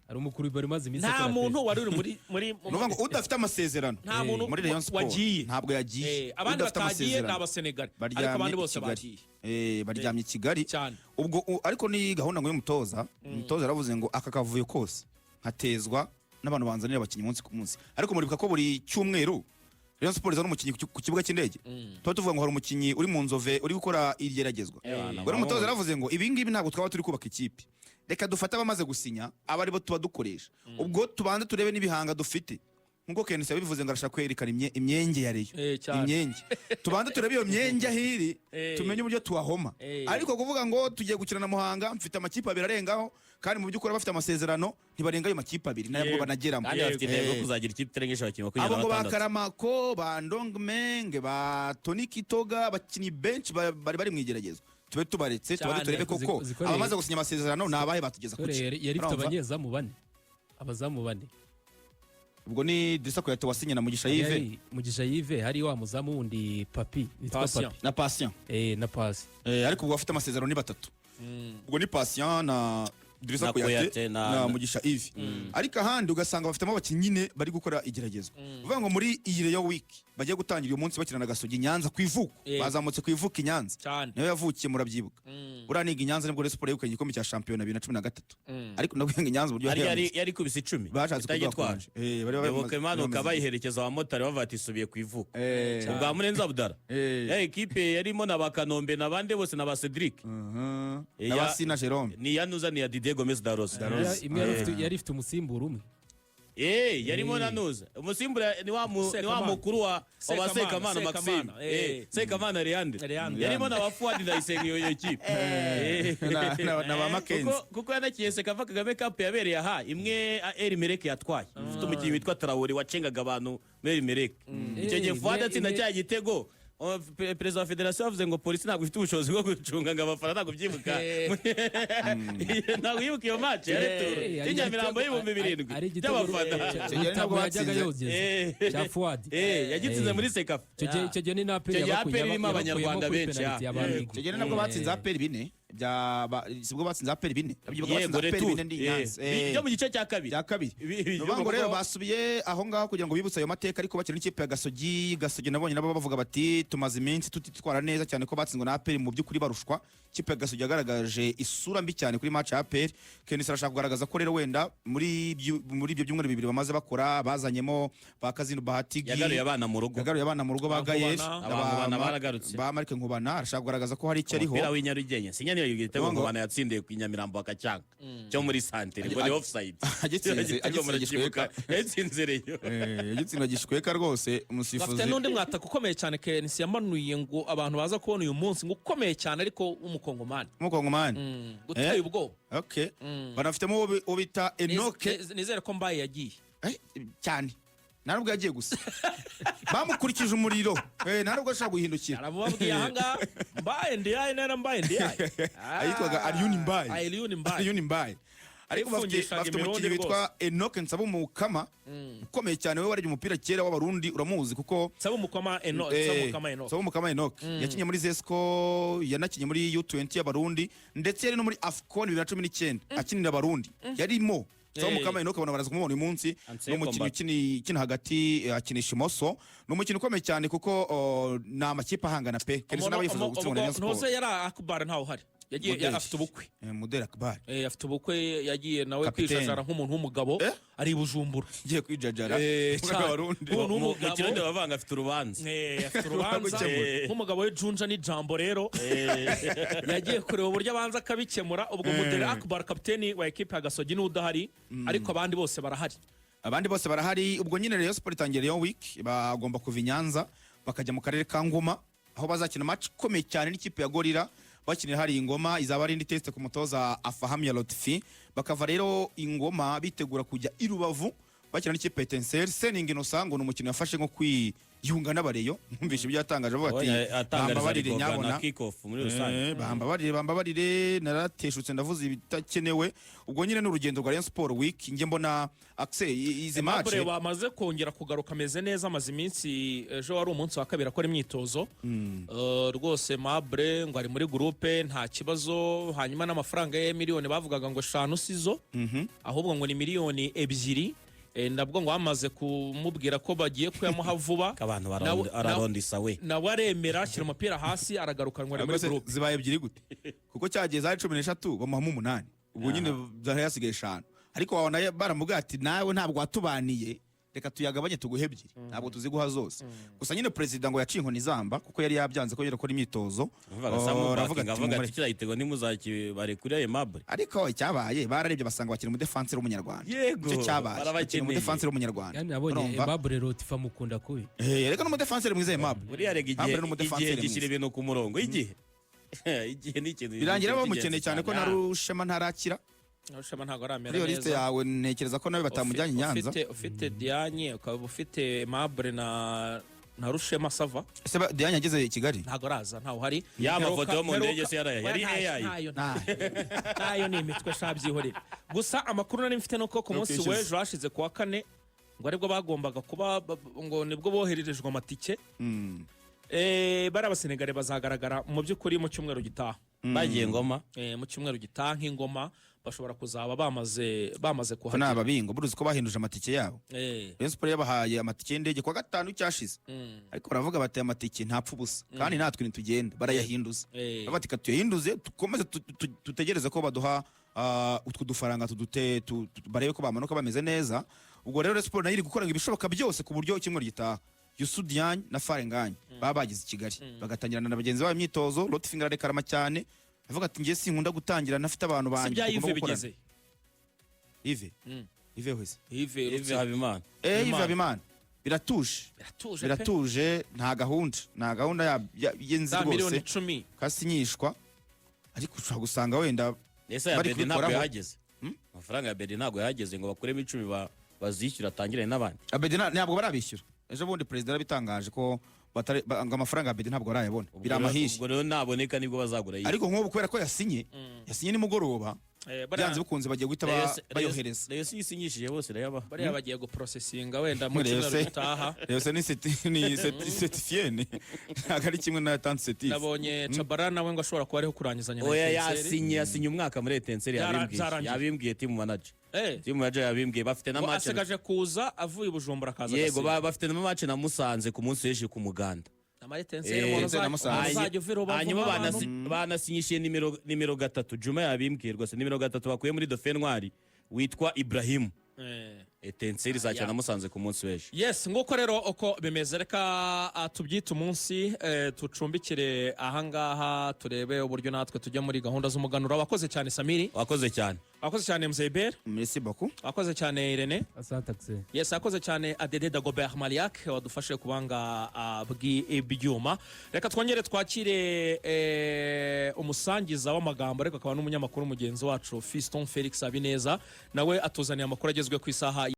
ari umukuribare maze iminsi nta muntu wari uri muri Nuvuga udafite amasezerano nta muntu muri Rayon Sport wagiye ntabwo yagiye. Abandi batagiye ni abasenegali ariko abandi bose bagiye baryamye Kigali cyane. Ubwo ariko ni gahunda ngo y'umutoza umutoza yaravuze ngo aka kavuyo kose hatezwa n'abantu banzanira abakinnyi munsi ku munsi ariko muribuka ko buri cyumweru Rayon Sport izana umukinnyi ku kibuga cy'indege tuba tuvuga ngo hari umukinnyi uri mu Nzove uri gukora igeragezwa. Buri umutoza yaravuze ngo ibi ngibi ntabwo twaba turi kubaka ikipe, reka dufate abamaze gusinya aba aribo tuba dukoresha. Ubwo tubanze turebe n'ibihanga dufite nkuko Kenisa bivuze ngo arashaka kwerekana imyenge ya Rayon imyenge tubanze turebe iyo myenge ahiri tumenye uburyo tuwahoma. Ariko kuvuga ngo tugiye gukina na Muhanga mfite amakipe abiri arengaho kandi mu by'ukuri bafite amasezerano ntibarenga ayo makipe abiri nabwo banageramo kandi bafite intego kuzagira ikipe iterengeje abakinnyi abo ngo bakaramako ba Ndongmenge ba Tony Kitoga abakinnyi benshi bari mu igeragezwa tube tubaretse tuba turebe koko abamaze gusinya amasezerano nabahe batugeza ku yari ifite abanyezamu bane abazamu bane. Ubwo ni Drissa Koyate wasinye na Mugisha Yves hari wa muzamu wundi Papi na Patient na Pasi ariko ubwo bafite amasezerano ni batatu. Ubwo ni Patient na Drissa Koyate na Mugisha Yves ariko ahandi ugasanga bafitemo abakinnyi nyine bari gukora igeragezwa. Uvuga ngo muri iyi Rayon Week bagiye gutangira uyu munsi bakina na Gasogi Nyanza ku ivuko bazamutse ku ivuko i Nyanza niyo yavukiye murabyibuka. Uraniga i Nyanza nibwo Rayon Sport yegukanye igikombe cya shampiyona 2013 ariko nabwo i Nyanza uburyo yari kubise 10 batagitwaje yoboke manuka bayiherekeza abamotari bavuga ati subiye ku ivuko ubwa Murenza Abdara ekipe yarimo na bakanombe nabande bose na ba Cedric n'abasina Jerome ni yanuza ni ya Didier Gomez Daros yari ifite umusimbura umwe yarimo nanuza umusimbura ni wa mukuru wa Sekamana Maxime Sekamana Leandre yarimo na wafuadi ndayisenga iyo ekipe na ba Mackenzie kuko yanakiye Sekava Kagame Cup yabereye aha imwe Eri Mereke yatwaye ufite umukinnyi witwa Traore wacengaga abantu Eri Mereke icyo gihe fuadi atsinda cya gitego perezida wa federasiyo yavuze ngo polisi ntabwo ifite ubushobozi bwo gucunga ngo abafana ntabwo byibuka ntabwo yibuka iyo match ya returo cy'inyamirambo y'ibihumbi 7 by'abafana cya Fuadi yagitsinze muri Sekafa icyo gihe ni icyo gihe APR irimo abanyarwanda benshi icyo gihe nabwo batsinze APR 4 sibwo batsinze APR 4 yego retu byo mu gice cya kabiri Nubango rero basubiye aho ngaho kugira ngo bibutse ayo mateka ariko bakina n'ikipe ya Gasogi nabonye nabo bavuga bati tumaze iminsi tutitwara neza cyane ko batsinzwe na APR mu by'ukuri barushwa. Ikipe ya Gasogi yagaragaje isura mbi cyane kuri match ya APR. Kenisi arashaka kugaragaza ko rero wenda muri ibyo byumweru bibiri bamaze bakora bazanyemo bakazinu Bahatigi yagaruye abana mu rugo bagaye abantu baragarutse ba Marike Nkubana arashaka kugaragaza ko hari icyo ariho umupira w'inyarugenge sinyaniye igitego Nkubana yatsindiye ku Nyamirambo akacyanga cyo muri santere ngo ni offside yagitsinze gishweka rwose umusifuzi bafite n'undi mwataka ukomeye cyane Kenisi yamanuye ngo abantu baza kubona uyu munsi ngo ukomeye cyane ariko umukongomani guteye ubwoba banafitemo ubita Enoke nizere ko Mbaye yagiye cyane narubwo yagiye gusa bamukurikije umuriro narubwo ashaka guhindukira aramubabwiye ahangaha Mbaye ndiyaye nera Mbaye ndiyaye ayitwaga Aliyuni Mbaye ariko bafite umukinnyi witwa Enoke Nsabumukama ukomeye cyane we warije umupira kera w'abarundi uramuzi kuko Nsabumukama Enoke yakinye muri Zesco yanakinye muri U20 y'abarundi ndetse yari no muri AFCON 2019 akinira abarundi yarimo Nsabumukama Enoke abona baraza kumubona uyu munsi n'umukinnyi ukina hagati akinisha imoso n'umukinnyi ukomeye cyane kuko ni amakipe ahangana pe Kenisi nawe yifuza gutsindira Rayon Sports ntuze yari Akbar ntaho hari yagiye afite ubukwe Model Akbar afite ubukwe yagiye nawe kwijajara nk'umuntu w'umugabo ari Bujumbura giye kwijajara mu kirende bavanga afite urubanza nk'umugabo we Junja n'ijambo rero yagiye kureba uburyo abanza akabikemura ubwo Model Akbar kapiteni wa equipe ya Gasogi n'udahari ariko abandi bose barahari ubwo nyine Rayon Sports itangiye Rayon Week bagomba kuva i Nyanza bakajya mu karere ka Ngoma aho bazakina match ikomeye cyane n'ikipe ya Gorilla bakinira hari ingoma izaba ari indi test ku mutoza Afahamya Lotfi bakava rero ingoma bitegura kujya i Rubavu bakina n'ikipe Etincelle Sening Innocent ngo umukino yafashe nko kwiyunga n'abareyo mwumvishe ibyo yatangaje avuga ati bambabarire nyabona bambabarire narateshutse ndavuze ibitakenewe ubwo nyine n'urugendo rwa Rayon Sport Week nge mbona Axel izi match bamaze kongera kugaruka ameze neza amaze iminsi ejo wari umunsi wa kabiri akora imyitozo rwose Mabre ngo ari muri groupe nta kibazo hanyuma n'amafaranga ye miliyoni bavugaga ngo 5 sizo ahubwo ngo ni miliyoni 2 ndabwo ngo bamaze kumubwira ko bagiye kuyamuha vuba abantu ararondisa we nawe aremera ashyira umupira hasi aragarukanwa muri groupe zibaye 2 gute kuko cyageze ari 13 bamuhamo 8 ubwo nyine zahasigaye 5 ariko wabona baramubwira ati nawe ntabwo watubaniye reka tuyagabanye tuguhe 2 ntabwo tuziguha zose gusa nyine president ngo yaciye inkoni zamba kuko yari yabyanze ko gukora imyitozo aravuga ati kirayitego nimuzakibare kuri ayo Mabre ariko icyabaye bararebye basanga bakira mu defense w'umunyarwanda cyo cyabaye mu defense w'umunyarwanda yani nabonye Mabre Rotifa mukunda kubi reka no mu defense mwize Mabre uriya rega igihe gishyira ibintu ku murongo igihe n'ikintu birangira bamukeneye cyane ko narushema ntarakira Rushema ntago aramera neza. Iyo liste yawe ntekereza ko nawe batamujyanye Nyanza. Ufite Dianye ukaba ufite Mabre na Rushema Sava. Ese Dianye ageze i Kigali? Ntago araza ntaho hari. Ya mafoto yo mu ndege se yari AI. Nayo ni imitwe shabyihorera. Gusa amakuru nari mfite nuko ku munsi w'ejo hashize kuwa 4 ngo aribwo bagombaga kuba ngo nibwo bohererejwe amatike. Bari abasenegale bazagaragara mu by'ukuri mu cyumweru gitaha. Bagiye Ngoma. Mu cyumweru gitaha nk'Ingoma bashobora kuzaba bamaze kuhagera. Naba bingo buruzi ko bahinduje amatike yabo. Rayon Sports yabahaye amatike y'indege kwa 5 cyashize. Ariko baravuga bati amatike ntapfa ubusa kandi natwe nitugenda barayahinduza. Babatika tuyahinduze tukomeze tutegereze ko baduha utwo dufaranga barebe ko bamanuka bameze neza. Ubwo rero Rayon Sports nayo iri gukora ibishoboka byose ku buryo icyumweru gitaha Yusudian na Farenganye baba bagize Kigali bagatangirana na bagenzi babo imyitozo Lotfinger arekarama cyane avuga ati ngiye sinkunda gutangira nafite abantu banjye tugomba gukora Ive hose Ive Habimana Ive Habimana biratuje nta gahunda yenzi rwose kasinyishwa ariko ushobora gusanga wenda ese Abedi ntabwo yahageze amafaranga ya Abedi ntabwo yahageze ngo bakuremo 10 bazishyura atangirane n'abandi Abedi ntabwo barabishyura ejo bundi president arabitangaje ko ngo amafaranga ya bedi ntabwo arayabona biramahishe. ubwo rero naboneka nibwo bazagura iyi. Ariko nk'ubu kubera ko yasinye nimugoroba byanze bikunze bagiye guhita bayohereza. Rayon isinyishije bose rayaba. bariya bagiye guprocesinga wenda mu cyumweru gitaha. Rayon ni certifié ntabwo ari kimwe na tante certif. Nabonye Tchabalala nawe ngo ashobora kuba ariho kurangizanya na oya Etincelle. yasinye umwaka muri Etincelle yabimbwiye team manager. Team manager yabimbwiye bafite na match. Asigaje kuza avuye i Bujumbura akaza. Yego bafite na match na Musanze ku munsi w'ejo ku muganda. Hanyuma banasinyishiye nimero 3 Juma yabimbwiye rwose nimero 3 bakuye muri Dauphin Ntwari witwa Ibrahim. Etincelle izakina na Musanze ku munsi w'ejo. Yes, nguko rero uko bimeze reka tubyite umunsi tucumbikire ahangaha turebe uburyo natwe tujya muri gahunda z'umuganura. Wakoze cyane Samiri. Wakoze cyane. Wakoze cyane Mzeiber. Merci beaucoup. Wakoze cyane Irene. Asante Axel. Yes, wakoze cyane Adede Dagobert Mariac wadufashe kubanga bw'ibyuma. Reka twongere twakire umusangiza w'amagambo ariko akaba n'umunyamakuru mugenzi wacu Fiston Felix Abineza nawe atuzaniye amakuru agezwe ku isaha